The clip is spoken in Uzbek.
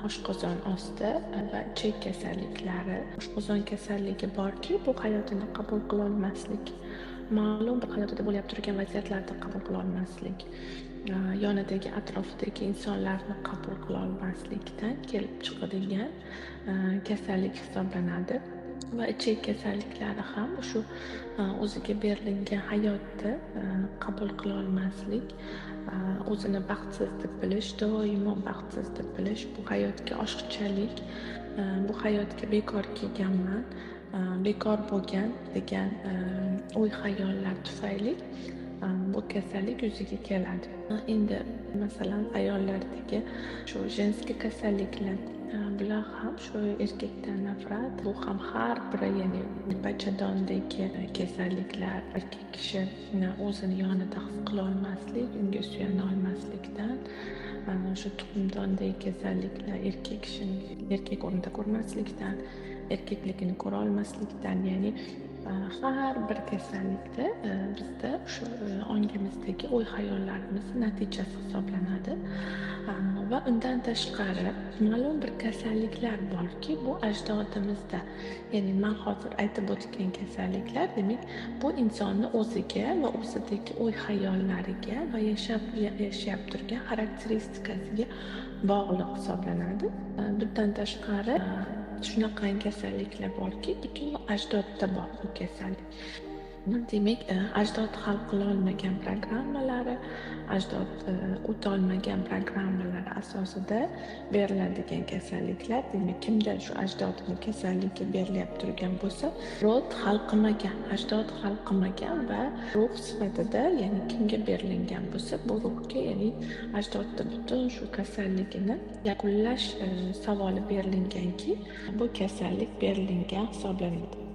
oshqozon osti va ichak kasalliklari. Oshqozon kasalligi borki, bu hayotini qabul qilolmaslik, ma'lum bir hayotida bo'lib turgan vaziyatlarda qabul qilolmaslik, yonidagi atrofidagi insonlarni qabul qilolmaslikdan kelib chiqadigan kasallik hisoblanadi. Va ichak kasalliklari ham shu o'ziga berilgan hayotni qabul qilolmaslik, o'zini baxtsiz deb bilish, doimo baxtsiz deb bilish, bu hayotga oshiqchalik, bu hayotga bekor kelganman, bekor bo'lgan degan o'y-xayollar tufayli bu kasallik yuzaga keladi. Endi masalan ayollardagi shu jenskiy kasalliklar, bular ham shu erkakdan nafrat, bu ham har biri, ya'ni bachadondagi kasalliklar, erkak kishi o'zini yonida his qilolmaslik, unga suyana olmaslikdan, shu tuxumdondagi kasalliklar, erkak kishini erkak o'rnida ko'rmaslikdan, erkakligini ko'ra olmaslikdan, ya'ni har bir kasallikda bizda shu ongimizdagi o'y-xayollarimiz natijasi hisoblanadi. Va undan tashqari ma'lum bir kasalliklar borki, bu ajdodimizda, ya'ni men hozir aytib o'tgan kasalliklar, demak, bu insonni o'ziga va o'zidagi o'y-xayollariga va yashab turgan xarakteristikasiga bog'liq hisoblanadi. Bundan tashqari shunaqangi kasalliklar borki, butun ajdodda bor bu kasallik. Demak, ajdod hal qilolmagan programmalari, ajdod o'tolmagan programmalari asosida beriladigan kasalliklar. Demak, kimda shu ajdodini kasalligi berilyapti turgan bo'lsa, rod hal qilmagan, ajdod hal qilmagan va ruh sifatida, ya'ni kimga berilingan bo'lsa, bu ruhga, ya'ni ajdodda butun shu kasalligini yakunlash savoli berilinganki, bu kasallik berilingan hisoblanadi.